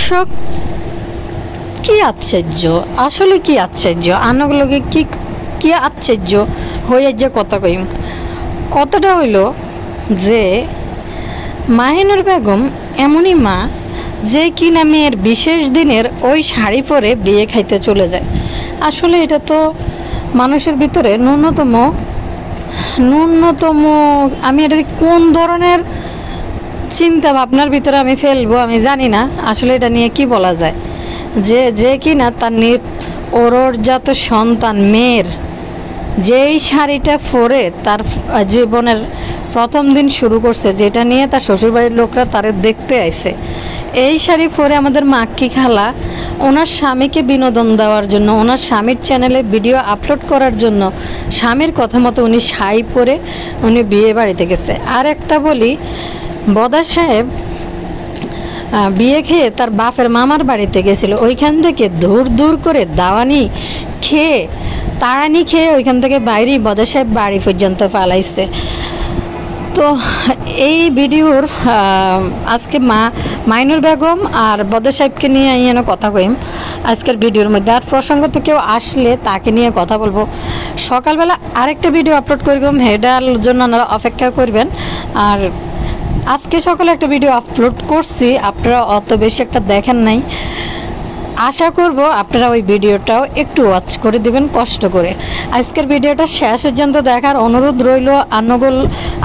দর্শক, কি আশ্চর্য, আসলে কি আশ্চর্য, আনগুলোকে কি কি আশ্চর্য হয়ে যে কথা কইম। কথাটা হইল যে মাহিনুর বেগম এমনই মা যে কিনা মেয়ের বিশেষ দিনের ওই শাড়ি পরে বিয়ে খাইতে চলে যায়। আসলে এটা তো মানুষের ভিতরে ন্যূনতম আমি এটা কোন ধরনের চিন্তা ভাবনার ভিতরে আমি ফেলবো আমি জানি না। আসলে এটা নিয়ে কি বলা যায়, যে কিনা তার ওরজাত সন্তান মেয়ের যেই শাড়িটা পরে তার জীবনের প্রথম দিন শুরু করছে, যেটা নিয়ে তার শ্বশুরবাড়ির লোকরা তারে দেখতে আইছে, এই শাড়ি পরে আমাদের মাক্কি খালা ওনার স্বামীকে বিনোদন দেওয়ার জন্য, ওনার স্বামীর চ্যানেলে ভিডিও আপলোড করার জন্য স্বামীর কথা মতো উনি শাড়ি পরে উনি বিয়ে বাড়িতে গেছে। আর একটা বলি, বদার সাহেব বিয়ে খেয়ে তার বাপের মামার বাড়িতে গেছিল, ওইখান থেকে দূর করে দাওয়ানি খেয়ে তাড়ানি খেয়ে ওইখান থেকে বাইরেই বদার সাহেব বাড়ি পর্যন্ত পালাইছে। তো এই ভিডিওর আজকে মাইনুর বেগম আর বদর সাহেবকে নিয়ে এনে কথা কইম আজকের ভিডিওর মধ্যে। আর প্রসঙ্গত কেউ আসলে তাকে নিয়ে কথা বলবো। সকালবেলা আরেকটা ভিডিও আপলোড করলাম, হেডার জন্য আপনারা অপেক্ষা করবেন। আর আজকে সকালে একটা ভিডিও আপলোড করছি, আপনারা অত বেশি একটা দেখেন নাই। আশা করব আপনারা ওই ভিডিওটাও একটু ওয়াচ করে দিবেন কষ্ট করে। আজকের ভিডিওটা শেষ পর্যন্ত দেখার অনুরোধ রইল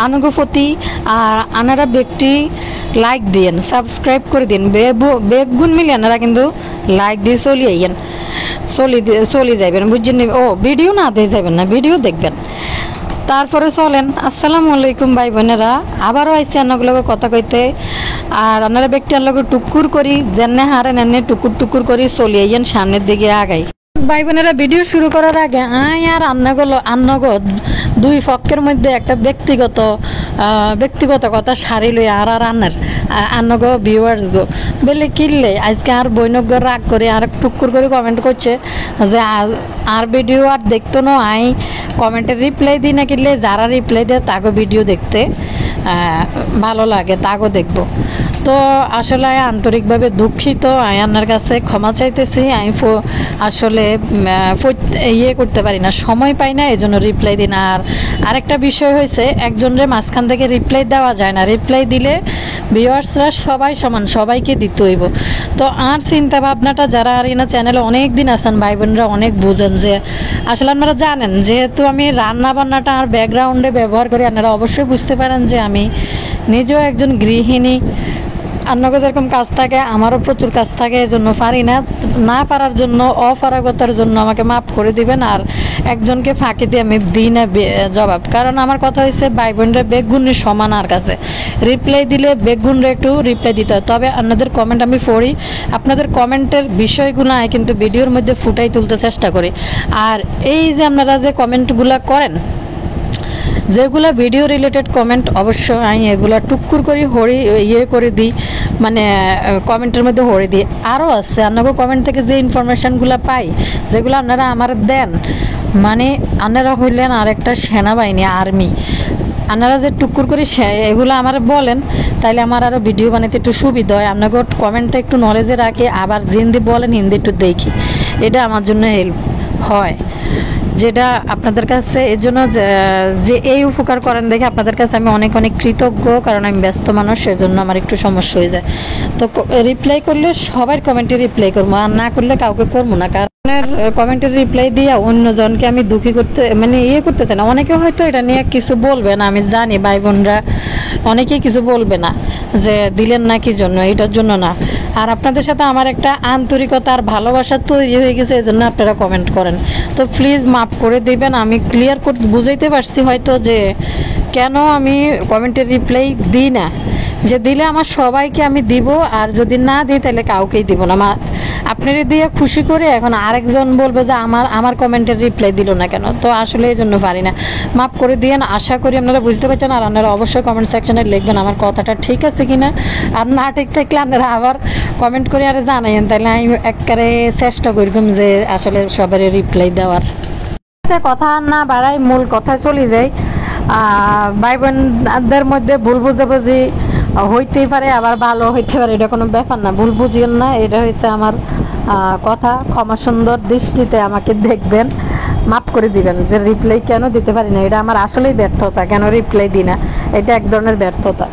আনুগপতি। আর আনারা ব্যক্তি লাইক দিয়েন, সাবস্ক্রাইব করে দিন, বেগুন মিলে আনারা কিন্তু লাইক দিয়ে চলে যাবেন, বুঝছেন? ও ভিডিও না দিয়ে যাবেন না, ভিডিও দেখবেন। তারপরে চলেন, আসসালামু আলাইকুম ভাই বোনেরা, আবারও আইসি আন্নগুলোকে কথা কইতে। আর আপনারা ব্যক্তি আনলোকে টুকুর করি যেনে হারেন এনে টুকুর করি চলিয়ে যান সামনের দিকে আগাই। ভাই বোনেরা, ভিডিও শুরু করার আগে আর আন্নগো দুই পক্ষের মধ্যে একটা ব্যক্তিগত কথা সারি লই। আর আন্নগো ভিউয়ার্স গো বলে কিনলে আজকে আর বৈনজ্ঞ রাগ করে আর টুকুর করে কমেন্ট করছে যে আর ভিডিও আর দেখতো না। কমেন্টের রিপ্লাই দিই না, কিনলে যারা রিপ্লাই দেয় তাকে ভিডিও দেখতে ভালো লাগে, তাকেও দেখবো। তো আসলে আন্তরিকভাবে দুঃখিত, আয়ান্নার কাছে ক্ষমা চাইতেছি। আমি আসলে করতে পারি না, সময় পাই না, এই জন্য রিপ্লাই দিই না। আর আরেকটা বিষয় হয়েছে, একজনের মাঝখান থেকে রিপ্লাই দেওয়া যায় না, রিপ্লাই দিলে ভিউয়ার্সরা সবাই সমান, সবাইকে দিতে হইব। তো আর চিন্তা ভাবনাটা যারা আর না চ্যানেলে অনেক দিন আছেন ভাই বোনরা অনেক বুঝেন যে আসলে আপনারা জানেন, যেহেতু আমি রান্না বান্নাটা আর ব্যাকগ্রাউন্ডে ব্যবহার করি, আপনারা অবশ্যই বুঝতে পারেন যে আমি নিজেও একজন গৃহিণী। আপনাকে যেরকম কাজ থাকে আমারও প্রচুর কাজ থাকে, এই জন্য পারি না পারার জন্য, অপারগতার জন্য আমাকে মাফ করে দিবেন। আর একজনকে ফাঁকি দিয়ে আমি দিই না জবাব, কারণ আমার কথা হয়েছে ভাই বোনরা বেগুনের সমান। আর কাছে রিপ্লাই দিলে বেগুনরা একটু রিপ্লাই দিতে হয়। তবে আপনাদের কমেন্ট আমি পড়ি, আপনাদের কমেন্টের বিষয়গুলো কিন্তু ভিডিওর মধ্যে ফুটাই তুলতে চেষ্টা করি। আর এই যে আপনারা যে কমেন্টগুলো করেন, যেগুলো ভিডিও রিলেটেড কমেন্ট, অবশ্যই আমি এগুলো টুকুর করে করে দিই, মানে কমেন্টের মধ্যে হরে দিই। আরও আছে আপনাকে কমেন্ট থেকে যে ইনফরমেশানগুলো পাই, যেগুলো আপনারা আমার দেন, মানে আপনারা হইলেন আর একটা সেনাবাহিনী, আর্মি। আপনারা যে টুকুর করে এগুলো আমার বলেন, তাইলে আমার আরও ভিডিও বানাতে একটু সুবিধা হয়। আপনাকে কমেন্টটা একটু নলেজে রাখি, আবার হিন্দি বলেন হিন্দি একটু দেখি, এটা আমার জন্য হেল্প হয়। যেটা আপনাদের কাছে এর জন্য যে এই উপকার করেন দেখে আপনাদের কাছে আমি অনেক কৃতজ্ঞ, কারণ আমি ব্যস্ত মানুষ, সেজন্য আমার একটু সমস্যা হয়ে যায়। তো রিপ্লাই করলে সবার কমেন্টে রিপ্লাই করবো, আর না করলে কাউকে করবো না, কারণ কমেন্টের রিপ্লাই দিয়ে অন্যজনকে আমি দুঃখী করতে করতে চাই না। অনেকে হয়তো এটা নিয়ে কিছু বলবে না, আমি জানি ভাই বোনরা অনেকেই কিছু বলবে না যে দিলেন না কি জন্য, এটার জন্য না। আর আপনাদের সাথে আমার একটা আন্তরিকতা আর ভালোবাসা তৈরি হয়ে গেছে, এই জন্য আপনারা কমেন্ট করেন। তো প্লিজ মাফ করে দিবেন। আমি ক্লিয়ার করতে বুঝাইতে পারছি হয়তো যে কেন আমি কমেন্টের রিপ্লাই দিই না, যে দিলে আমার সবাইকে আমি দিব, আর যদি না দিই তাহলে কাউকেই দিব না। আপনারা দিয়ে খুশি করে এখন আরেকজন বলবে যে আমার কমেন্টের রিপ্লাই দিল না কেন। তো আসলে এই জন্য পারি না, মাফ করে দিয়েন। আশা করি আপনারা বুঝতে পারছেন। আর আপনারা অবশ্যই কমেন্ট সেকশনে লিখবেন আমার কথাটা ঠিক আছে কিনা, আর না ঠিক থাকলে আপনারা আবার কমেন্ট করে আর জানাইন, তাহলে আমি একবারে চেষ্টা করলাম যে আসলে সবারই রিপ্লাই দেওয়ার। কথা না বাড়াই, মূল কথায় চলে যাই। ভাই বোনদের মধ্যে ভুল বুঝাবুঝি হইতেই পারে, আবার ভালো হইতে পারে, এটা কোনো ব্যাপার না, ভুল বুঝিয়েন না। এটা হচ্ছে আমার কথা, ক্ষমা সুন্দর দৃষ্টিতে আমাকে দেখবেন, মাফ করে দিবেন যে রিপ্লাই কেন দিতে পারি না। এটা আমার আসলেই ব্যর্থতা, কেন রিপ্লাই দিই না, এটা এক ধরনের ব্যর্থতা।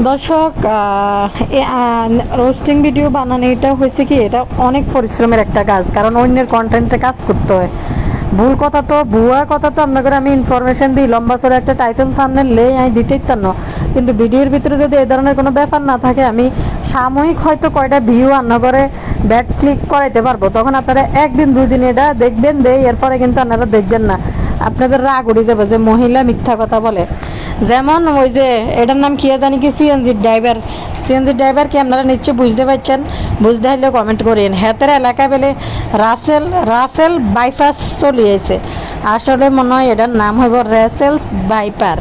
দর্শক, রোস্টিং ভিডিও বানানো এটা হয়েছে কি, এটা অনেক পরিশ্রমের একটা কাজ, কারণ অন্যের কন্টেন্টে কাজ করতে হয়। ভুল কথা তো, ভুয়া কথা তো আপনাদের আমি ইনফরমেশন দিই, লম্বা চড়া একটা টাইটেল থাম্বনেল লে আমি দিতেই না, কিন্তু ভিডিওর ভিতরে যদি এই ধরনের কোনো ব্যাপার না থাকে, আমি সাময়িক হয়তো কয়টা ভিউ রান্না করে ব্যাড ক্লিক করাইতে পারবো, তখন আপনারা একদিন দুই দিন এটা দেখবেন, এরপরে কিন্তু আপনারা দেখবেন না, আপনাদের রাগ উঠে যাবে যে মহিলা মিথ্যা কথা বলে। যেমন ওই যে এটার নাম কি জানি কি, সিএনজির ড্রাইভার, সিএনজির ড্রাইভার কি আপনারা নিশ্চয় বুঝতে পারছেন, বুঝতে হলে কমেন্ট করেন। হেতের এলাকা বেলে রাসেল বাইপাস চলিয়েছে, আসলে মনে হয় এটার নাম হইব রেসেলস বাইপার,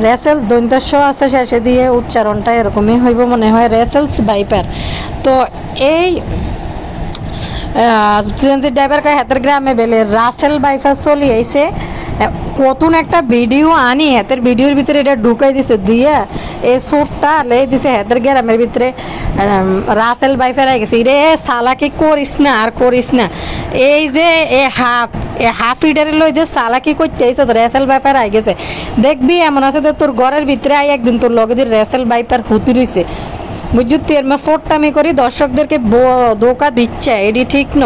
রেসেলস দৈন্তস্ব আছে শেষে দিয়ে, উচ্চারণটা এরকমই হইব মনে হয়, রেসেলস বাইপার। তো এই সিএনজির ড্রাইভার কয় হাতের গ্রামে বেলে রাসেল বাইপাস চলিয়েছে, কতন একটা ভিডিও আনি হাতের ভিডিওর ভিতরে এটা ঢুকাই দিছে, দিয়ে এই সুটটা লেই দিছে হাতের গ্রামের ভিতরে রাসেল বাইফার আই গেছে। রে সালাকি করিস না, আর করিস না, এই যে হাফ ইডারে লই যে সালাকি করতে আইছ, রেসেল বাইফার আই গেছে, দেখবি এমন আছে যে তোর ঘরের ভিতরে আই একদিন তোর লগে দিয়ে রেসেল বাইপার হুতি রইছে, বুঝছি। এর মা শর্টটামি করি দর্শকদেরকে ধোকা দিচ্ছে, এটি ঠিক ন।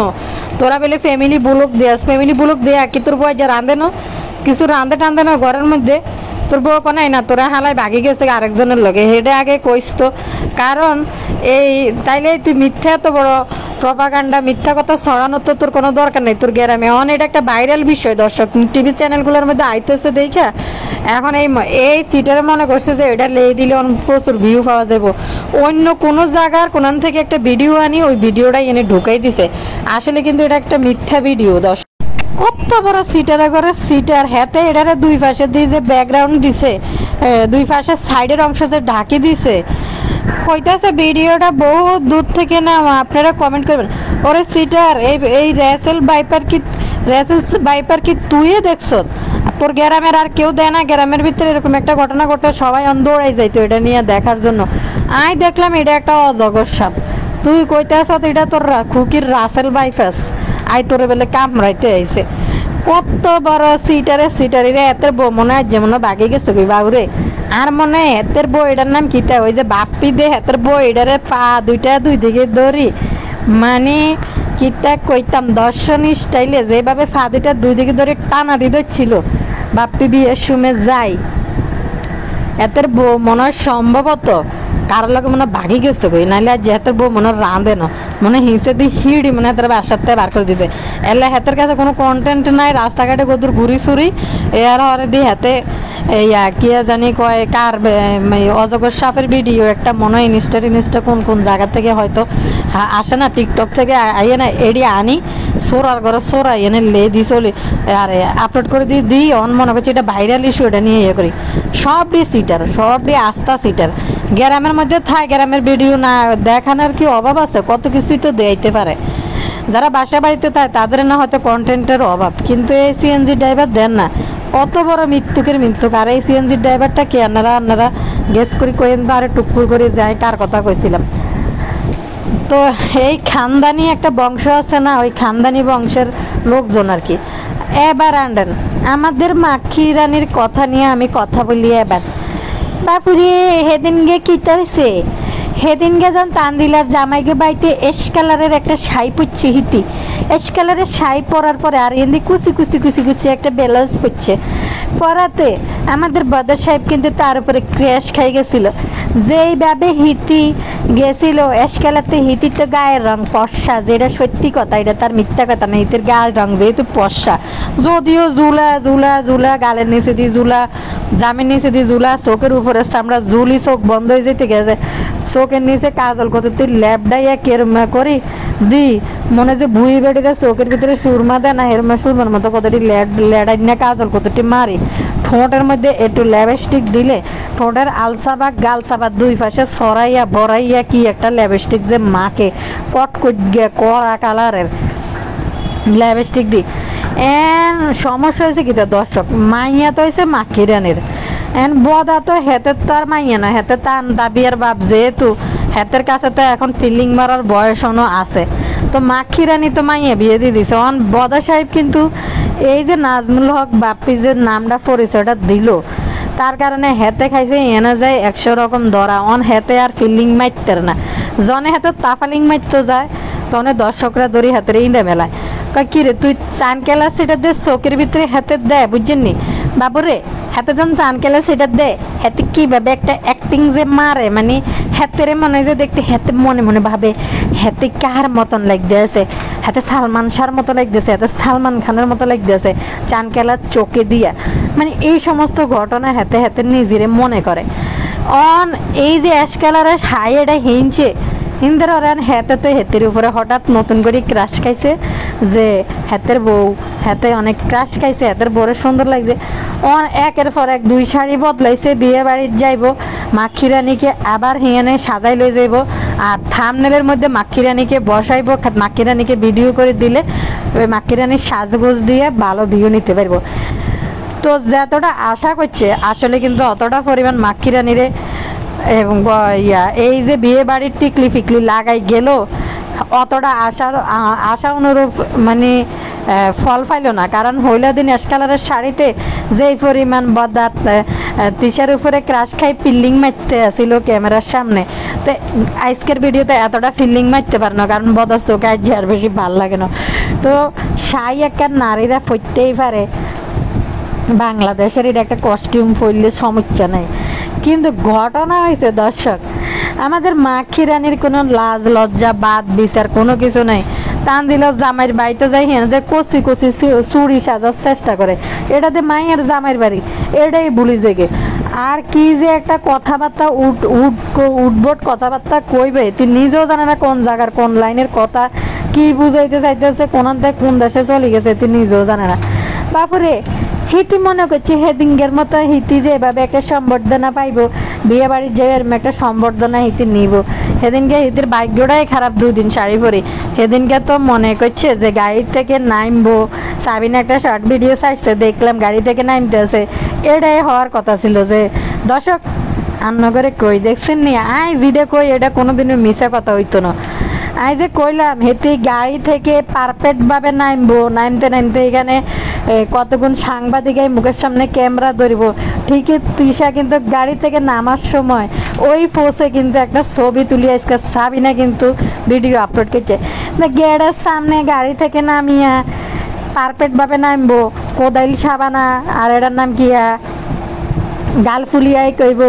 তোরা বেলে ফ্যামিলি ব্লগ দেয়াস, ফ্যামিলি ব্লগ দেয়া কি তোর বয় যা রাঁধে না, কিছু রাঁধে টান্ধে না ঘরের মধ্যে, তোর বউ কোনাই না, তোরা হালাই ভাগি গেছে আরেকজনের লগে, হেডে আগে কইস তো। কারণ এই তাইলে তুই মিথ্যা, এত বড় প্রপাগান্ডা, মিথ্যা কথা ছড়ানোর তো তোর কোনো দরকার নেই তোর গ্রামে। এখন এটা একটা ভাইরাল বিষয়, দর্শক টিভি চ্যানেলগুলোর মধ্যে আইতেছে দেখা, এখন এই সিটারে মনে করছে যে এটা লেই দিলে প্রচুর ভিউ পাওয়া যাবো, অন্য কোনো জায়গার কোন থেকে একটা ভিডিও আনি ওই ভিডিওটাই এনে ঢুকাই দিছে, আসলে কিন্তু এটা একটা মিথ্যা ভিডিও। দর্শক, কত বড় সিটারে করে সিটার, হাতে এটারে দুই পাশে দিয়ে যে ব্যাকগ্রাউন্ড দিছে, দুই পাশের সাইডের অংশ যে ঢাকি দিছে, কইতাছে ভিডিওটা বহুত দূর থেকে না, আপনারা কমেন্ট করবেন। ওরে সিটার, এই রেসেলস বাইপার কি তুই দেখছ? তোর গ্রামের আর কেউ দেয় না? গ্রামের ভিতরে এরকম একটা ঘটনা ঘটে সবাই দৌড়াই যাইতো এটা নিয়ে দেখার জন্য। আমি দেখলাম এটা একটা অজগর সাপ, তুই কইতাছ এটা তোর খুকির রাসেল বাইপাস, আই তোরে বেলে কামড়াইতে আইছে। কত বড় সিটারে এতের বউ মনে হয় যেমন বাগি গেছে কই বাউরে, আর মনে হয় হেতের বউ এটার নাম কিতা, ওই যে বাপ্পি দে হেতের বউ এটারে পা দুইটা দুই দিকে ধরি, মানে কিতা কইতাম, দর্শনী স্টাইলে যেভাবে পা দুইটা দুই দিকে ধরে টানা দিতে ছিল বাপ্পি বিয়ের সময় যাই, এতের বউ মনে হয় সম্ভবত কারোর লগে মনে ভাগি গেছে কই, নাইলে আর যেহেতর বউ মনে রাঁধে না, মনে হিসে দিয়ে হিড়ি মনে হাতের বাসার থেকে বার করে দিছে। এলে হাতের কাছে কোনো কন্টেন্ট নাই, রাস্তাঘাটে গদুর ঘুরি সুরি এর হরে দিয়ে হাতে কি জানি কয় কার অজগর সাপের ভিডিও একটা মনে হয় ইনস্টা কোন জায়গা থেকে হয়তো আসে না, টিকটক থেকে আইয়ে না, এডি আনি সোরার ঘরে সোরাই এনে লে দি চলে আরে আপলোড করে দিই অন মনে করছি এটা ভাইরাল ইস্যু, এটা নিয়ে ইয়ে করি। সবটি সিটার, সবটি আস্থা সিটার, গ্রামের মধ্যে থায়, গ্রামের ভিডিও না দেখানোর কি অভাব আছে? কত কিছুই তো দেখাইতে পারে, যারা বাসা বাড়িতে থাকে তাদের না হয়তো কন্টেন্টের অভাব, কিন্তু এই সিএনজি ড্রাইভার দেন না, কত বড় মৃত্যুক। আর এই সিএনজি ড্রাইভারটা কি আপনারা গেস করি কইন তো, আরে টুকুর করে যায় কার কথা কইছিলাম। তো এই খানদানি একটা বংশ আছে না, ওই খানদানি বংশের লোকজন আর কি। এবার আন্ডেন আমাদের মাখি রানীর কথা নিয়ে আমি কথা বলি এবার। বাপুরে হেদিন গে কিতা হইছে, হেদিন গে যান তানদিলার জামাইকে বাড়িতে এস কালারের একটা শাড়ি পরছে, হিতি এস কালারের শাড়ি পরার পরে আর এমনি কুচি একটা ব্লাউজ পরছে, পরাতে আমাদের বদর সাহেব কিন্তু তার উপরে ক্র্যাশ খাই গেছিল। যেইভাবে হিতি গেছিল এসকালাতে, হিতির তো গায়ের রং পশা, যেটা সত্যি কথা, এটা তার মিথ্যা কথা না, হিতির গায়ের রং যেহেতু পশা, যদিও জুলা গালের নিচে দিয়ে জুলা, জামের নিচে দিয়ে জুলা, চোখের উপরে চামড়া জুলি, চোখ বন্ধ হয়ে যেতে গেছে, চোখের নিচে কাজল করতে ল্যাবডাইয়া কেরমা করি দি মনে যে ভুই বেড়ে চোখের ভিতরে সুরমা দেয় না, এরমা সুরমার মতো কতটি লেডাই না কাজল কতটি মারি, ঠোঁটের মধ্যে একটু ল্যাবস্টিক দিলে ঠোঁটের আলসাবাগ গালসাবাগ দুই পাশে সরাইয়া বড়াইয়া কি একটা ল্যাবস্টিক যে মাকে কটকট গিয়ে কড়া কালারের ল্যাবস্টিক দি। সমস্যা হয়েছে কি দর্শক, মাইয়া তো হয়েছে মাখিরানের, এন বদা তো হেতের তো আর মাইয়া না, হেতে তান দাবিয়ার বাপ, যেহেতু হেতের কাছে তো এখন ফিলিং মারার বয়স আছে। তো মাক্ষী রানী তো মাইয়া বিয়ে দিয়ে দিছে। অন বদা সাহেব কিন্তু এই যে নাজমুল হক বাপ্পি যে নামটা পরিচয়টা দিল, তার কারণে হেতে খাইছে এনে যায় 100 রকম ধরা। অন হেতে আর ফিলিং মারতের না, জনে হেতে তাফালিং মারতে যায়, তনে দর্শকরা দড়ি হাতের ইন্ডে মেলায়। কয় কি রে তুই চান কেলা সেটা দে চোখের ভিতরে হাতে দেয়, বুঝছেন নি বাবুরে? হাতে যখন চান কেলা সেটা দে, হাতে কিভাবে একটা অ্যাক্টিং যে মারে, মানে হাতের মনে হয় যে দেখতে, হাতে মনে মনে ভাবে হাতে কার মতন লাগতেছে, হাতে সালমান শাহর মতো লাগতেছে, হাতে সালমান খানের মতো লাগতেছে চান কেলার চোখে দিয়া। মানে এই সমস্ত ঘটনা হাতে হাতে নিজেরে মনে করে। অন এই যে অ্যাশ কালারের হাই এটা হিনছে হিন্দের ওরান হেতে তো হেতের উপরে হঠাৎ নতুন করে ক্রাশ খাইছে, যে হেতের বউ, হেতে অনেক ক্রাশ খাইছে, হেতের বউরে সুন্দর লাগছে। অন একের পর এক 2 শাড়ি বদলাইছে, বিয়ে বাড়ির যাইব, মাক্ষী রানীকে আবার হিয়ানে সাজাই লই যাইব, আর থামনেলের মধ্যে মাক্ষী রানীকে বসাইব, মাক্ষী রানীকে ভিডিও করে দিলে ওই মাক্ষী রানীর সাজগোজ দিয়ে ভালো ভিউ নিতে পারবো। তো যতটা আশা করছে আসলে কিন্তু অতটা পরিমাণ মাক্ষী রানীরে এবং এই যে বিয়ে বাড়ির টিকলি ফিকলি লাগাই গেল, অতটা আশা অনুরূপ মানে ফল পাইল না। কারণ হইলা দিন অ্যাশ কালারের শাড়িতে যেই পরিমাণ বদাত তিশার উপরে ক্রাশ খাই পিল্লিং মারতে আসিল ক্যামেরার সামনে, তো আজকের ভিডিওতে এতটা ফিল্লিং মারতে পারে না, কারণ বদার চোখে আজ আর বেশি ভাল লাগে না। তো শাড়ি একটা নারীরা পরতেই পারে, বাংলাদেশের এটা একটা কস্টিউম পরলে সমস্যা নেই। কিন্তু ঘটনা হয়েছে দর্শক, আমাদের মাক্ষী রানীর কোনো লাজ লজ্জা বাদ বিচার কোনো কিছু নাই। তানজিলা জামাইয়ের বাড়িতে যাই হ্যাঁ যে কচি কচি চুড়ি সাজার চেষ্টা করে, এটাতে মায়ের জামাইয়ের বাড়ি, এটাই ভুলি জেগে। আর কি যে একটা কথাবার্তা উঠবোট কথাবার্তা কইবে, তুই নিজেও জানে না কোন জায়গার কোন লাইনের কথা কি বুঝাইতে চাইতেছে, কোন দেশে চলে গেছে তুই নিজেও জানে না। বাপুরে হিতি মনে করছি হেদিনগের মতো হিতি যে এভাবে একটা সম্বর্ধনা পাইব, বিয়ে বাড়ির যে এরম একটা সম্বর্ধনা হিতি নিব, সেদিনকে হিতির ভাগ্যটাই খারাপ। 2 দিন শাড়ি পরি, সেদিনকে তো মনে করছে যে গাড়ি থেকে নামবো। সাবিনা একটা শর্ট ভিডিও ছাড়ছে, দেখলাম গাড়ি থেকে নামতে আছে, এটাই হওয়ার কথা ছিল। যে দর্শক আন্নগরে কই দেখছেন নি, আই জিডে কই এটা কোনোদিনও মিশা কথা হইতো না। আই যে কইলাম হেতি গাড়ি থেকে পারফেক্ট ভাবে নামবো, নামতে নামতে এখানে কতগুণ সাংবাদিক মুখের সামনে ক্যামেরা ধরিব, ঠিকই তৃষা কিন্তু গাড়ি থেকে নামার সময় ওই ফোসে কিন্তু একটা ছবি তুলি আজকে সাবিনা কিন্তু ভিডিও আপলোড করছে। গেটের সামনে গাড়ি থেকে নামিয়া পারফেক্ট ভাবে নামবো, কোদাইল সাবানা আর এটার নাম কিয়া গালফুলিয়াই কইব,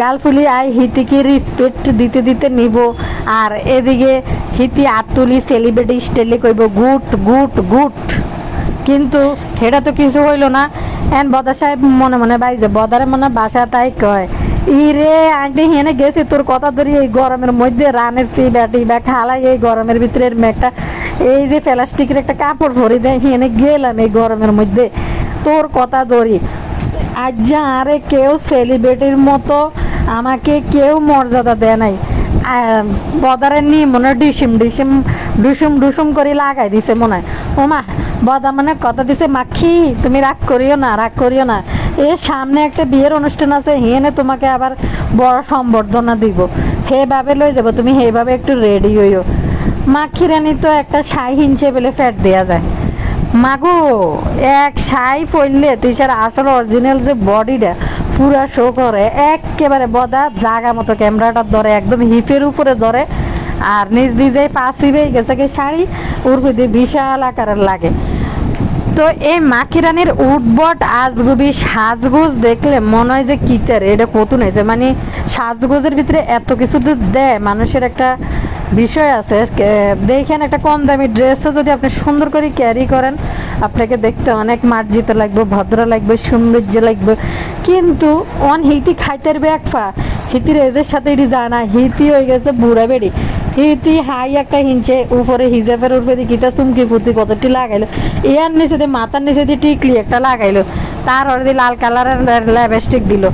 গালফুলি আই হিতিকে রেসপেক্ট দিতে দিতে নিব, আর এদিকে হিতি আতুলি সেলিব্রিটি স্টাইলে কইব গুড গুড গুড। কিন্তু সেটা তো কিছু হইল না। এন বদা সাহেব মনে মনে বাইছে, বদারে মনে বাসা তাই কয়, ইরে আগে হেনে গেছি তোর কথা ধরি এই গরমের মধ্যে রানেছি ব্যাটি বা খালাই এই গরমের ভিতরে মেয়েটা এই যে প্লাস্টিকের একটা কাপড় ভরি দেয়, হেনে গেলাম এই গরমের মধ্যে তোর কথা ধরি। আজ যা আরে কেউ সেলিব্রিটির মতো আমাকে কেউ মর্যাদা দেয় নাই। বদারে নি মনে ডিসিম ডিসিম ডুসুম ডুসুম করে লাগাই দিছে মনে হয়। ওমা বদা মানে কথা দিছে, মাক্ষী তুমি রাগ করিও না, রাগ করিও না, এর সামনে একটা বিয়ের অনুষ্ঠান আছে, হেনে তোমাকে আবার বড় সম্বর্ধনা দিব, হেভাবে লই যাব, তুমি হেভাবে একটু রেডি হইও। মাক্ষী রানী তো একটা শাই হিনছে বলে ফ্যাট দেওয়া যায়। মাগো এক শাই পড়লে তিসার আসল অরিজিনাল যে বডিটা পুরা শো করে, একেবারে বদা জাগা মতো ক্যামেরাটা ধরে একদম হিপের উপরে ধরে, আর নিজ নিজে পাশিবেই গেছে কি শাড়ি উর্ফে দিয়ে বিশাল আকারের লাগে। তো এই মাক্ষী রানীর উটবট আজগুবি সাজগোজ দেখলে মনে হয় যে কিতার এটা কতুন হয়েছে, মানে সাজগোজের ভিতরে এত কিছু দেয় মানুষের একটা বিষয় আছে। দেখেন একটা কম দামি ড্রেসও যদি আপনি সুন্দর করে ক্যারি করেন, আপনাকে দেখতে অনেক মার্জিত লাগবে, ভদ্র লাগবে, সৌন্দর্য লাগবে। কিন্তু হিতি খাইতের ব্যাগফা হিতির এজের সাথে এটি যায় না, হিতি হয়ে গেছে বুড়া বেড়ি। হিতি হাই একটা হিঞ্চে উপরে হিজাবের উপরে দিয়ে কিতা চুমকি ফুটি কতটি লাগাইলো, ইয়ার নিচে দিয়ে মাথার নিচে দিয়ে টিকলি একটা লাগাইলো, তার ওর দিয়ে লাল কালারের লিপস্টিক দিল।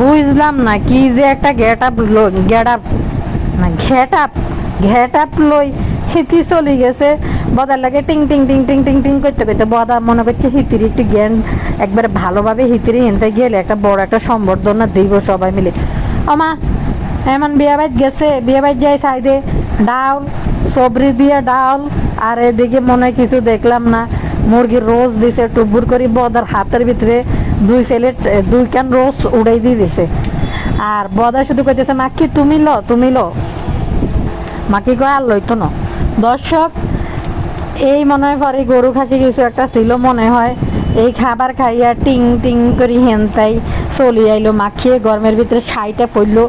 বুঝলাম না কি যে একটা গেট আপ লই হিতি চলে গেছে বদার লাগে টিং টিং টিং টিং টিং টিং করতে করতে বদা মনে করছে হিতির একটু জ্ঞান একবারে ভালোভাবে হিতির হেনতে গেলে একটা বড় একটা সম্বর্ধনা দিব সবাই মিলে। আমা এমন বিয়া বাইত গেছে, বিয়া বাইত যাই সাইডে ডাউল সবরি দিয়ে ডাউল, আর এদিকে মনে হয় কিছু দেখলাম না, মুরগির রোজ দিছে টুব্বুর করি বদার হাতের ভিতরে 2 প্লেট 2 ক্যান রোজ উড়াই দিয়ে দিছে। আর বদা শুধু কইতেছে মাকি তুমি লো মাকি কয় আর লইতো না। দর্শক এই মনে হয় পরে গরু খাসি কিছু একটা ছিল মনে হয়, এই খাবার খাইয়া টিং টিং করি হেনতাই চলি আইলো মাখিয়ে গরমের ভিতরে ছাইটা পড়লো,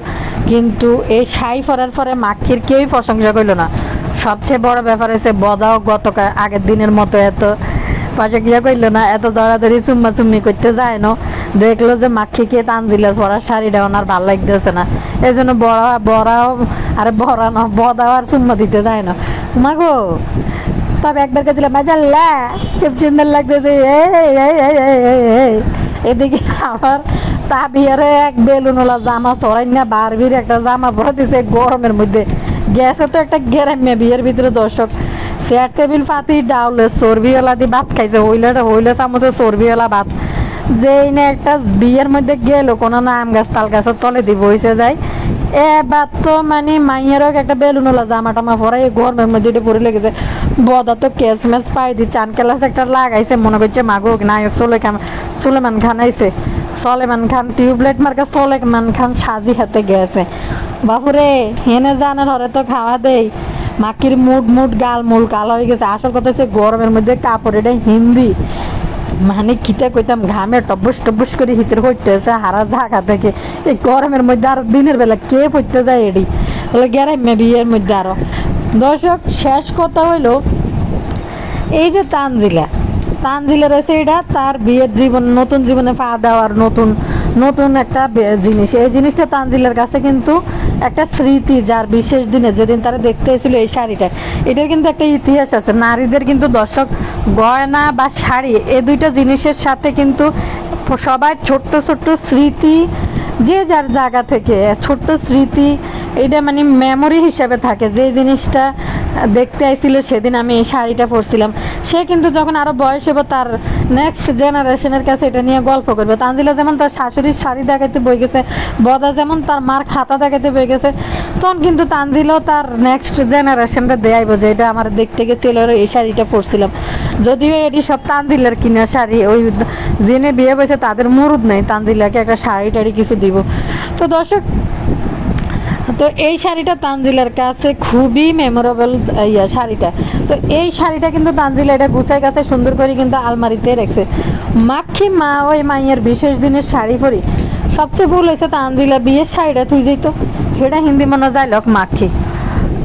কিন্তু এই ছাই পরার পরে মাখির কেউই প্রশংসা করলো না। সবচেয়ে বড় ব্যাপার হচ্ছে বদাও গতকাল আগের দিনের মতো এত প্রশংসা করলো না, এত দৌড়াদৌড়ি চুম্মি করতে যায় না, দেখলো যে মাখিকে তানজিলের পরা শাড়িটা ওনার ভাল লাগতেছে না, এই জন্য বড়াও আর বড়া না বদাও আর চুম্মা দিতে যায় না। মাগো তবে একবার গেছিলাম মাজাল্লা খুব সুন্দর লাগতেছে। এদিকে আবার তা বিয়ারে এক বেলুনওয়ালা জামা সরাই না বারবির একটা জামা পরে দিছে গরমের মধ্যে, গ্যাসে তো একটা গ্যারাম্যা বিয়ের ভিতরে। দর্শক চেয়ার টেবিল পাতি ডাউলে চর্বিওয়ালা দিয়ে ভাত খাইছে, হইলে চামচে চর্বিওয়ালা ভাত, যেই না একটা বিয়ের মধ্যে গেল কোনো না আম গাছ তাল গাছের তলে দিয়ে বসে যায়। এবার তো মানে মাইয়েরও একটা বেলুনওয়ালা জামা টামা পরাই গরমের মধ্যে এটা পরে লেগেছে। বদা তো ক্যাশ ম্যাচ পাই দি চান ক্লাস একটা লাগাইছে, মনে করছে মাগো নায়ক সুলেমান খান আইছে, সলেমান খান টিউবলাইট মার্কা সলেমান খান সাজি হাতে গেছে। বাপুরে হেনে জানার হরে তো খাওয়া দেই মাকির মুড গাল মূল কালো হয়ে গেছে। আসল কথা হচ্ছে গরমের মধ্যে কাপড় এটা হিন্দি মানে কিতা কইতাম ঘামে টব্বুস করে হিতের পড়তেছে হারা জায়গা থেকে। এই গরমের মধ্যে আর দিনের বেলা কে পড়তে যায় এডি বলে গ্যারাম্যা বিয়ের মধ্যে। আরো দর্শক শেষ কথা হইলো এই যে তানজিলা রয়েছে, এটা তার বিয়ের জীবন নতুন জীবনে পা দেওয়ার নতুন একটা জিনিস। এই জিনিসটা তানজিলার কাছে কিন্তু একটা স্মৃতি, যার বিশেষ দিনে যেদিন তারা দেখতে এসেছিল এই শাড়িটা, এটার কিন্তু একটা ইতিহাস আছে। নারীদের কিন্তু দর্শক গয়না বা শাড়ি এই দুইটা জিনিসের সাথে কিন্তু সবার ছোট্ট স্মৃতি, যে যার জায়গা থেকে ছোট্ট স্মৃতি এটা মানে মেমোরি হিসাবে থাকে। যে জিনিসটা দেখতে আইছিল সেদিন আমি এই শাড়িটা পরছিলাম, সে কিন্তু যখন আরও বয়স হবে তার নেক্সট জেনারেশনের কাছে এটা নিয়ে গল্প করবে। তানজিলা যেমন তার শাশুড়ির শাড়ি দেখাইতে বই গেছে, বদা যেমন তার মার খাতা দেখাইতে বই গেছে, তখন কিন্তু তানজিলাও তার নেক্সট জেনারেশনটা দেয়াইব যে এটা আমার দেখতে গেছিল এই শাড়িটা পরছিলাম। যদিও এটি সব তানজিলার কিনা শাড়ি, ওই জেনে বিয়ে বসে তাদের মুরুদ নেই তানজিলাকে একটা শাড়ি টাড়ি কিছু দিব। তো দর্শক তো এই শাড়িটা তানজিলার কাছে খুবই মেমোরেবল শাড়িটা। তো এই শাড়িটা কিন্তু তানজিলা এটা গুছাই গাছে সুন্দর করে কিন্তু আলমারিতে রেখেছে। মাখি মা ওই মাইয়ের বিশেষ দিনের শাড়ি পরি, সবচেয়ে ভুল হয়েছে তানজিলা বিয়ের শাড়িটা তুই যেত সেটা হিন্দি মনে যায় লোক মাখি।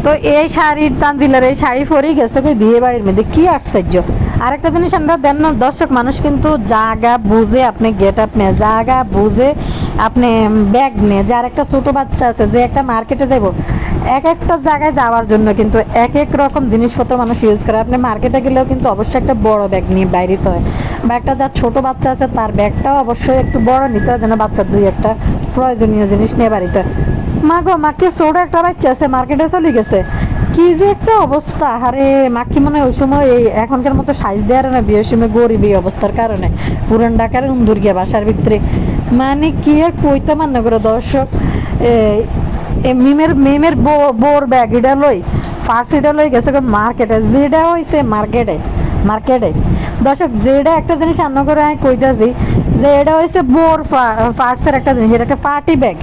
তো এই শাড়ির তানজিলার এই শাড়ি পরেই গেছে কই বিয়ে বাড়ির মধ্যে, কি আশ্চর্য। আরেকটা জিনিস আমরা দেন না দর্শক, মানুষ কিন্তু জায়গা বুঝে আপনি গেট আপ নিয়ে, জায়গা বুঝে আপনি ব্যাগ নিয়ে, যার একটা ছোটো বাচ্চা আছে যে একটা মার্কেটে যাব, এক একটা জায়গায় যাওয়ার জন্য কিন্তু এক এক রকম জিনিসপত্র মানুষ ইউজ করে। আপনি মার্কেটে গেলেও কিন্তু অবশ্যই একটা বড় ব্যাগ নিয়ে বাইরেতে হয়, বা একটা যার ছোটো বাচ্চা আছে তার ব্যাগটাও অবশ্যই একটু বড় নিতে হয় যেন বাচ্চার 2-1টা প্রয়োজনীয় জিনিস নিয়ে বাড়িতে। মাকে ছোট একটা বাচ্চা আছে মার্কেটে চলে গেছে, কি যে একটা অবস্থা। আরে মাকি মনে হয় ওই সময় এই এখনকার মতো সাইজ দেওয়ার না, বিয়ের সময় গরিব এই অবস্থার কারণে পুরান ঢাকার উন্দুর গিয়া বাসার ভিতরে মানে কি আর কইতে মান্য করে। দর্শক মিমের বোর ব্যাগ এটা লই ফার্সিটা লই গেছে মার্কেটে, যেটা হয়েছে মার্কেটে দর্শক যেটা একটা জিনিস রান্না করে আমি কইতাছি যে এটা হয়েছে বোর পার্টসের একটা জিনিস, এটা একটা পার্টি ব্যাগ।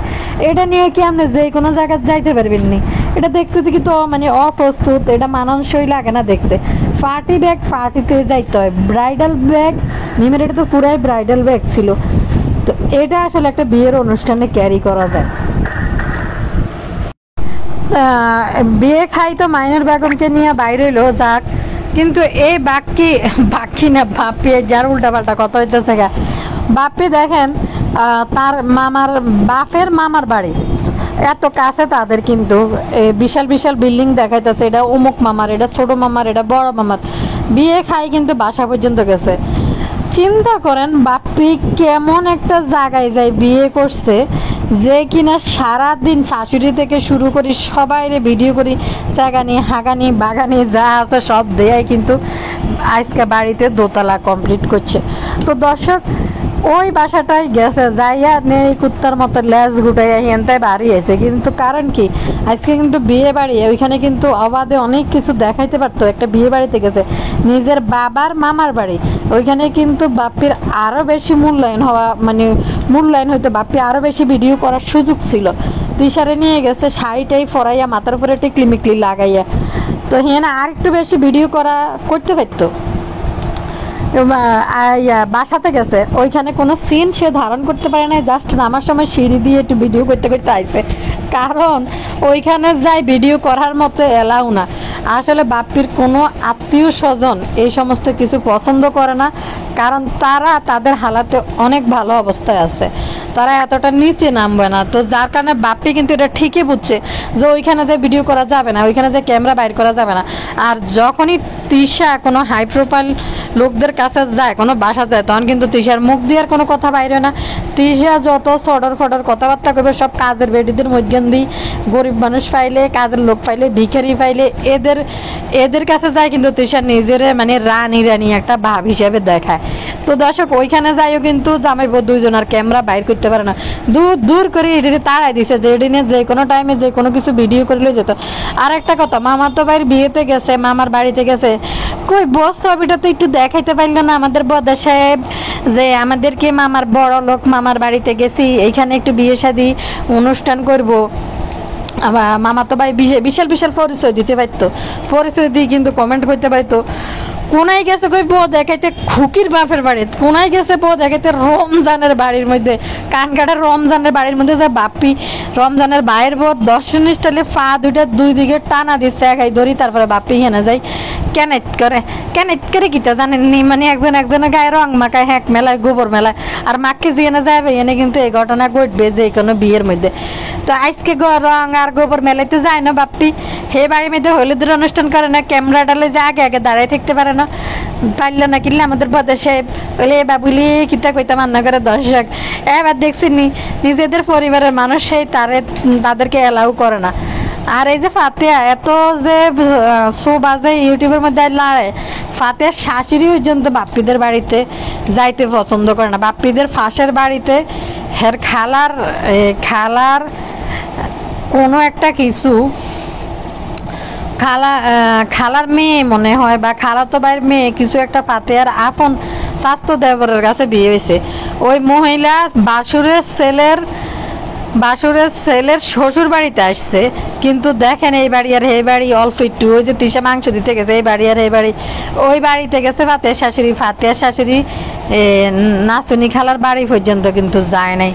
এটা নিয়ে কি আপনি যে কোনো জায়গায় যাইতে পারবেন নি, এটা দেখতে দেখি তো মানে অপ্রস্তুত, এটা মানানসই লাগে না দেখতে। পার্টি ব্যাগ পার্টিতে যাইতে হয়, ব্রাইডাল ব্যাগ মিমের এটা তো পুরাই ব্রাইডাল ব্যাগ ছিল। তো এটা আসলে একটা বিয়ের অনুষ্ঠানে ক্যারি করা যায়। বিয়ে খাই তো মাইনের বেগমকে নিয়ে বাইরে হইলো যাক, কিন্তু এই বাকি না বাপি, যার উল্টাপাল্টা কথা হইতেছে গা। বাপি দেখেন তার বাপের মামার বাড়ি এত কাছে তাদের, কিন্তু বিশাল বিল্ডিং দেখাইতেছে, এটা অমুক মামার, এটা ছোট মামার, এটা বড় মামার। বিয়ে খাই কিন্তু বাসা পর্যন্ত গেছে। চিন্তা করেন বাপ্পি কেমন একটা জায়গায় যায় বিয়ে করছে, যে কিনা সারাদিন শাশুড়ি থেকে শুরু করি সবাইরে ভিডিও করি, সাগানি হাগানি বাগানি যা আছে সব দেয়াই কিন্তু আজকে বাড়িতে দোতলা কমপ্লিট করছে। তো দর্শক ওই বাসাটাই গেছে যাইয়া নেই কুত্তার মতো লেজ গুটাইয়া হেনতাই বাড়ি আছে, কিন্তু কারণ কি আজকে কিন্তু বিয়ে বাড়ি, ওইখানে কিন্তু অবাধে অনেক কিছু দেখাইতে পারতো। একটা বিয়ে বাড়িতে গেছে নিজের বাবার মামার বাড়ি, ওইখানে কিন্তু বাপ্পির আরও বেশি মূল্যায়ন হওয়া, মানে মূল্যায়ন হয়তো বাপ্পি আরও বেশি ভিডিও করার সুযোগ ছিল। তিশারে নিয়ে গেছে শাড়িটাই ফরাইয়া মাথার উপরে টিকলি মিকলি লাগাইয়া, তো হেনা আর একটু বেশি ভিডিও করতে পারতো। বাসাতে গেছে ওইখানে কোনো সিন সে ধারণ করতে পারে না, জাস্ট নামার সময় সিঁড়ি দিয়ে একটু ভিডিও করতে করতে আইছে, কারণ ওইখানে যাই ভিডিও করার মতো এলাও না। আসলে বাপ্পির কোনো আত্মীয় স্বজন এই সমস্ত কিছু পছন্দ করে না, কারণ তারা তাদের হালাতে অনেক ভালো অবস্থায় আছে, তারা এতটা নিচে নামবে না। তো যার কারণে বাপ্পি কিন্তু এটা ঠিকই বুঝছে যে ওইখানে যে ভিডিও করা যাবে না, ওইখানে যে ক্যামেরা বাইর করা যাবে না। আর যখনই তিশা কোনো হাই প্রোফাইল লোকদের কাছে যায়, কোনো বাসা যায়, তখন কিন্তু তিশার মুখ দিয়ে আর কোনো কথা বাইরে না। তিশা যত সডর ফডর কথাবার্তা করবে সব কাজের বেডিদের মধ্যে দিই, গরিব মানুষ পাইলে, কাজের লোক পাইলে, ভিখারি পাইলে এদের কাছে যায়, কিন্তু তিশা নিজের মানে রানী রানী একটা ভাব হিসাবে দেখায়। তো দর্শক ওইখানে যাইও কিন্তু জামাইবো দুইজন আর ক্যামেরা বাইর করতে পারে না, দূর করে এডিটে তাড়াই দিছে যে এডিনে যে কোনো টাইমে যে কোনো কিছু ভিডিও করলে যেত। আর একটা কথা, মামা তো ভাইয়ের বিয়েতে গেছে, মামার বাড়িতে গেছে, কই বস ছবিটা তো একটু দেখাইতে পারলো না আমাদের বদা সাহেব, যে আমাদেরকে মামার বড় লোক মামার বাড়িতে গেছি, এইখানে একটু বিয়ে শাদী অনুষ্ঠান করব। মামা তো ভাই বিশাল বিশাল পরিচয় দিতে পারতো, পরিচয় দিয়ে কিন্তু কমেন্ট করতে পারতো। কোনায় গেছে কই বউ দেখাইতে খুকির বাপের বাড়ি, কোনায় গেছে বউ দেখাইতে রমজানের বাড়ির মধ্যে, কানকাটার রমজানের বাড়ির মধ্যে যে বাপ্পি রমজানের বাইরের বউ দর্শন স্টাইলে পা দুইটা দুই দিকে টানা দিচ্ছে একাই ধরি, তারপরে বাপ্পি হেনে যায় কেনেট করে কিতা জানেননি, মানে একজনের গায়ে রং মাখায়, হ্যাক মেলায় গোবর মেলায়, আর মাকে যে এনে যাবে এনে কিন্তু এই ঘটনা ঘটবে যে কোনো বিয়ের মধ্যে। তো আজকে রং আর গোবর মেলাইতে যায় না বাপ্পি, হে বাড়ির মধ্যে হলুদের অনুষ্ঠান করে না, ক্যামেরা ডালে যে আগে আগে দাঁড়াই থাকতে পারে না, পারলো না কিনলে আমাদের বদা সাহেব বলে বাবুলি কিতা কইতা মান্না করে দর্শক। এবার দেখছি নিজেদের পরিবারের মানুষ সেই তাদেরকে অ্যালাউ করে না। আর এই যে ফাতেহা এত যে শো বাজে ইউটিউবের মধ্যে লাড়ে, ফাতেহার শাশুড়ি পর্যন্ত বাপ্পিদের বাড়িতে যাইতে পছন্দ করে না, বাপ্পিদের ফাঁসের বাড়িতে হের খালার কোনো একটা কিছু খালার মেয়ে মনে হয়, বা খালাতো ভাইয়ের মেয়ে কিছু একটা ফাতেহার আপন স্বাস্থ্য দেবরের কাছে বিয়ে হয়েছে। ওই মহিলা বাসুরের ছেলের শ্বশুর বাড়িতে আসছে, কিন্তু দেখেন এই বাড়ি আর এই বাড়ি অল্প একটু, ওই যে তিশা মাংস দিতে গেছে এই বাড়ি আর এই বাড়ি, ওই বাড়িতে গেছে ফাতেহার শাশুড়ি নাচুনি খালার বাড়ি পর্যন্ত কিন্তু যায় নাই।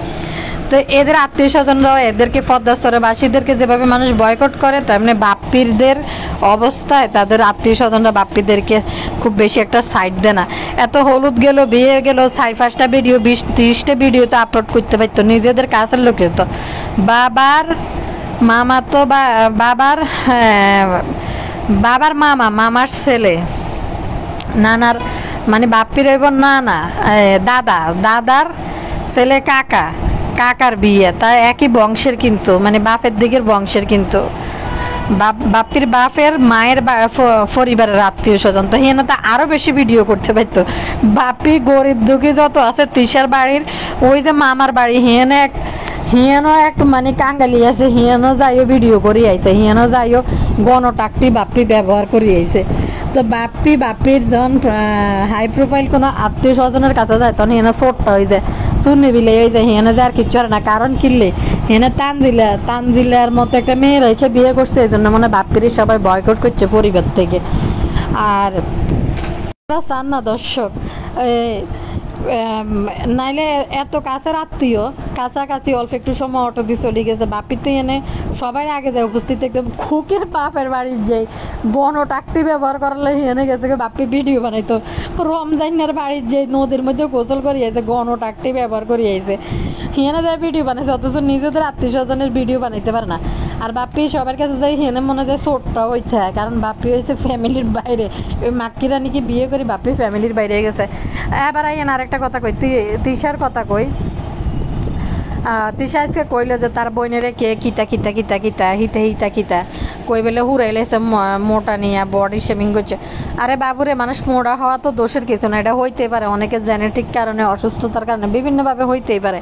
তো এদের আত্মীয় স্বজনরাও এদেরকে পদ্মাস্তরবাসীদেরকে যেভাবে মানুষ বয়কট করে, তেমনি বাপ্পিদের অবস্থায় তাদের আত্মীয় স্বজনরা বাপ্পিদেরকে খুব বেশি একটা সাইড দেয় না। এত হলুদ গেল, বিয়ে গেল, 4-5টা ভিডিও 20-30টা ভিডিও তো আপলোড করতে পারতো নিজেদের কাছের লোকে। তো বাবার মামা তো বাবার মামার ছেলে, নানার মানে বাপ্পির হইব নানা, দাদার ছেলে কাকার বিয়ে, তাই একই বংশের, কিন্তু মানে বাপের দিকের বংশের, কিন্তু বাপ্পির বাপের মায়ের পরিবারের আত্মীয় স্বজন। তো হিয়েন তো আরো বেশি ভিডিও করতে পারতো। বাপ্পি গরিব দুঃখী যত আছে তিশার বাড়ির ওই যে মামার বাড়ি, হিয়ানো এক মানে কাঙ্গালি আছে, হিয়ানো যাইও ভিডিও করি আইছে, হিয়ানো যাইও গণটাকটি বাপ্পি ব্যবহার করি আইছে। তো বাপ্পির যখন হাই প্রোফাইল কোনো আত্মীয় স্বজনের কাছে যায় তখন হিয়ানো ছোট্ট হয়ে যায়, চুন্নি বিলে হয়ে যায়, হিয়ানো যে আর কিচ্ছু আর না। কারণ কিনলে হিয়ানো তানজিলার মতো একটা মেয়ে রেখে বিয়ে করছে, এই জন্য মানে বাপ্পির সবাই বয়কট করছে পরিবার থেকে। আর চান না দর্শক নাইলে এত কাছের আত্মীয় কাছাকাছি অল্প একটু সময় অটো দিয়ে চলে গেছে, বাপির তো এনে সবাই আগে যায় উপস্থিত, একদম খুকির বাপের বাড়ির যাই গণটাকটি ব্যবহার করলে এনে গেছে বাপি ভিডিও বানাইতো, রমজানের বাড়ির যে নদীর মধ্যে গোসল করিয়েছে গণটাকটি ব্যবহার করিয়েছে, হিয়ানে যায় ভিডিও বানাইছে, অথচ নিজেদের আত্মীয় স্বজনের ভিডিও বানাইতে পারে না। আর বাপ্পি সবার কাছে যাই হিয়ানে মনে যায় ছোট্ট হইতে হয়, কারণ বাপ্পি হয়েছে ফ্যামিলির বাইরে, ওই মাক্কিরা নাকি বিয়ে করে বাপ্পি ফ্যামিলির বাইরে গেছে। এবার আইন আরেকটা কথা কই, তিশার কথা কই, তিশা আজকে কইলো যে তার বইনেরে কে কিতা কিতা কিতা কিতা হিতা হিতা কিতা কই বেলে হুরাইলেছে মোটা নিয়ে বডি শেমিং করছে। আরে বাবুরে, মানুষ মোটা হওয়া তো দোষের কিছু না, এটা হইতেই পারে, অনেকে জেনেটিক কারণে অসুস্থতার কারণে বিভিন্নভাবে হইতেই পারে।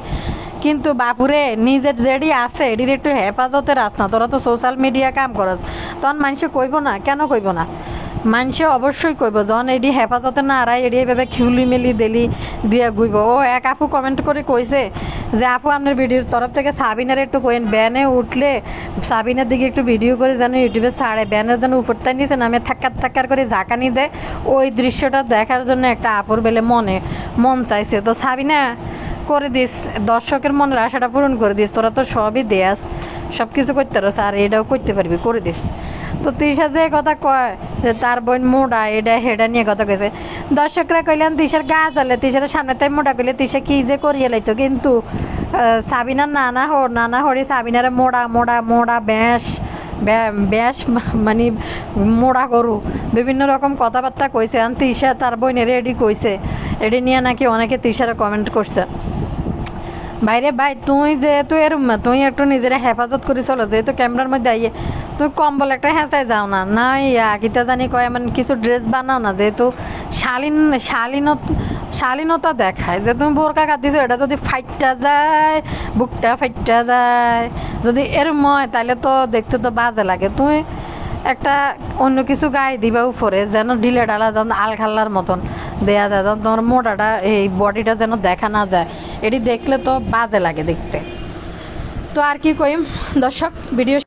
কিন্তু বাপুরে, নিজের যেডি আছে এডির একটু হেফাজতে রাস না। তোরা তো সোশ্যাল মিডিয়া কাম করস, তখন মানুষে কইব না? কেন কইব না? মানুষে অবশ্যই কইব, যখন এডি হেফাজতে না আড়াই এডি এভাবে খিউলি মেলি দেলি দিয়া গুইব। ও এক আপু কমেন্ট করে কইছে যে আপু আপনার ভিডিওর তরফ থেকে সাবিনার একটু কইন, ব্যানে উঠলে সাবিনার দিকে একটু ভিডিও করে যেন ইউটিউবে ছাড়ে, ব্যানের যেন উপরটা নিচে নামে থাক্কার থাক্কার করে ঝাঁকানি দেয়। ওই দৃশ্যটা দেখার জন্য একটা আপুর বেলে মন চাইছে। তো সাবিনা করে দিস, দর্শকের মনের আশাটা পূরণ করে দিস। তোরা তো সবই দেয়াস, সব কিছু করতে পারস, আর এটাও করতে পারবি, করে দিস। তো তিশা যে কথা কয় যে তার বোন মোটা, এটা হেডা নিয়ে কথা কইছে। দর্শকরা কইলেন তিশার গা জ্বলে, তিশার সামনে তাই মোটা কইলে তিশা কি যে করিয়ে লাইতো। কিন্তু সাবিনার নানা হরি সাবিনারে মোড়া মোড়া মোড়া ব্যাস মানে মোড়া গরু বিভিন্ন রকম কথাবার্তা কইছে। আর তিশা তার বোনের এডি কইছে, এডি নিয়ে নাকি অনেকে তিশারে কমেন্ট করছে। ভাইরে ভাই, তুই যেহেতু তুই একটু নিজেরা হেফাজত করে চলো, যেহেতু ক্যামেরার মধ্যে আইয়ে তুই কম্বল একটা হেঁচাই যাও না, না কিতা জানি কয় এমন কিছু ড্রেস বানাও না, যেহেতু শালীনতা দেখায়। যে তুমি বোরকা কাটিছো, এটা যদি ফাইটটা যায়, বুকটা ফাইটটা যায়, যদি এরম হয় তাহলে তো দেখতে তো বাজে লাগে। তুই একটা অন্য কিছু গায়ে দিবা উপরে, যেন ঢিলে ডালা যেন আলখাল্লার মতন দেয়া যায়, যেন তোমার মোটাটা এই বডিটা যেন দেখা না যায়। এটি দেখলে তো বাজে লাগে দেখতে। তো আর কি কইম দর্শক, ভিডিও